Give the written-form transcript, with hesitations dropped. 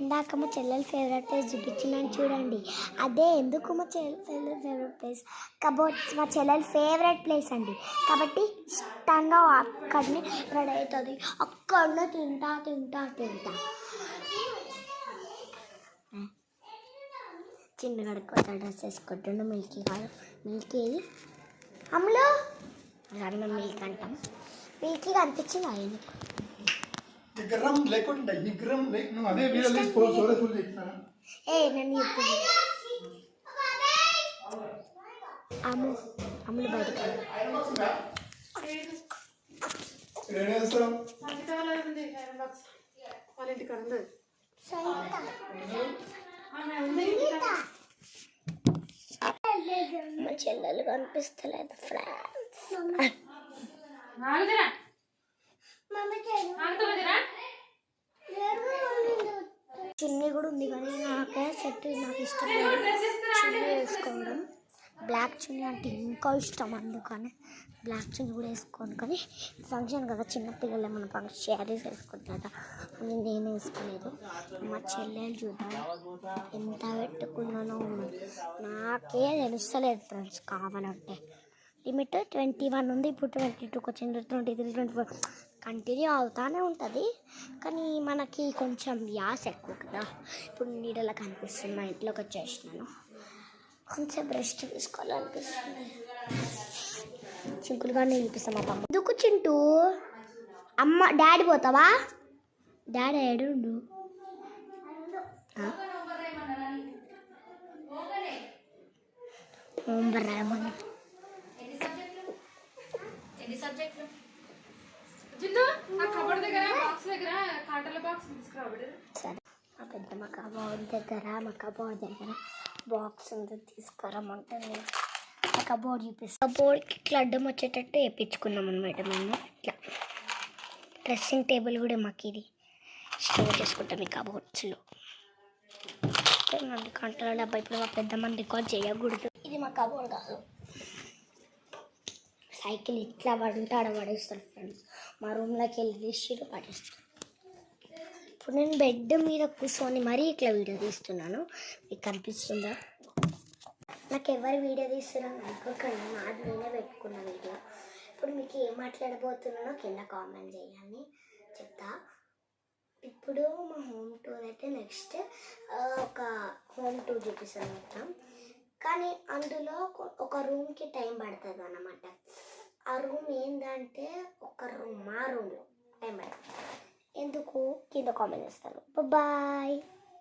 ఇందాక మా చెల్లెలు ఫేవరెట్ ప్లేస్ చూపించినాను చూడండి. అదే ఎందుకు మా చెల్లెలు ఫేవరెట్ ప్లేస్ కబోర్డ్స్ మా చెల్లెలు ఫేవరెట్ ప్లేస్ అండి. కాబట్టి ఇష్టంగా అక్కడనే రెడీ అవుతుంది, అక్కడనే తింటా తింటా తింటా. చిన్నగడ కొత్త డ్రెస్ వేసుకుంటుండు. మిల్కీ కాదు, మిల్కీ అమ్ములు అన్న మిల్క్ అంటాం. మిల్కీ కనిపించింది ఆయన విగ్రహం లేకుండా విగ్రహం నువ్వు అదే వీడియో నన్ను అమ్ములు బయటకు మా చెల్లెలు కనిపిస్తలేదు ఫ్రెండ్స్. చున్నీ కూడా ఉంది కానీ నాకే సెట్ నాకు ఇష్టం లేదు చున్నీ వేసుకోవడం. బ్లాక్ చున్నీ అంటే ఇంకా ఇష్టం, అందుకని బ్లాక్ చున్నీ కూడా వేసుకోను. కానీ ఫంక్షన్ కదా, చిన్నపిల్లలు మన ఫంక్షన్ శారీస్ వేసుకుంటారా అని నేను వేసుకోలేదు. మా చెల్లెలు చూద్దాం ఎంత పెట్టుకున్నానో నాకే తెలుస్తలేదు ఫ్రెండ్స్. కావాలంటే లిమిట్ 21 ఉంది, ఇప్పుడు 22 వచ్చింది, 23, 24 కంటిన్యూ అవుతానే ఉంటుంది. కానీ మనకి కొంచెం యాస ఎక్కువ కదా. ఇప్పుడు నీడలా కనిపిస్తుంది, మా ఇంట్లోకి వచ్చేసినాను, కొంచెం రెస్ట్ తీసుకోవాలనిపిస్తుంది. చింకులుగానే చూపిస్తాం మా తమ్ముడు. ఎందుకు చింటూ అమ్మ డాడీ పోతావా? డాడీ ఏడుండు రాయమని సరే. మా పెద్దమ్మ కబోర్డ్ దగ్గర బాక్స్ ఉంది, తీసుకురమ్మంటుంది. ఆ కబోర్డ్ చూపిస్తాం. కబోర్డ్కి ఇట్లా అడ్డం వచ్చేటట్టు వేయించుకున్నాం అనమాట మేము. ఇట్లా డ్రెస్సింగ్ టేబుల్ కూడా మాకు ఇది స్టోర్ చేసుకుంటాం ఈ కబోర్డ్స్లో. కంటల డబ్బా ఇప్పుడు మా పెద్దమ్మని రికార్డ్ చేయకూడదు. ఇది మా కబోర్డ్ కాదు. సైకిల్ ఇట్లా పడుంటే ఆడ పడేస్తారు ఫ్రెండ్స్. మా రూమ్లోకి వెళ్ళి తీసి పడేస్తారు. ఇప్పుడు నేను బెడ్ మీద కూర్చొని మరీ ఇట్లా వీడియో తీస్తున్నాను, మీకు కనిపిస్తుందా? నాకు ఎవరు వీడియో తీస్తున్నాను అనుకోకండి, నాది నేనే పెట్టుకున్న వీడియో. ఇప్పుడు మీకు ఏం మాట్లాడబోతున్నానో కింద కామెంట్ చేయాలని చెప్తా. ఇప్పుడు మా హోమ్ టూర్ అయితే నెక్స్ట్ ఒక హోమ్ టూర్ చూపిస్తాను మొత్తం. కానీ అందులో ఒక రూమ్కి టైం పడుతుంది అన్నమాట. ఆ రూమ్ ఏంటంటే మా రూమ్లో టైం పడుతుంది. ఎందుకు కింద కామెంట్ చేస్తాను. బాయ్.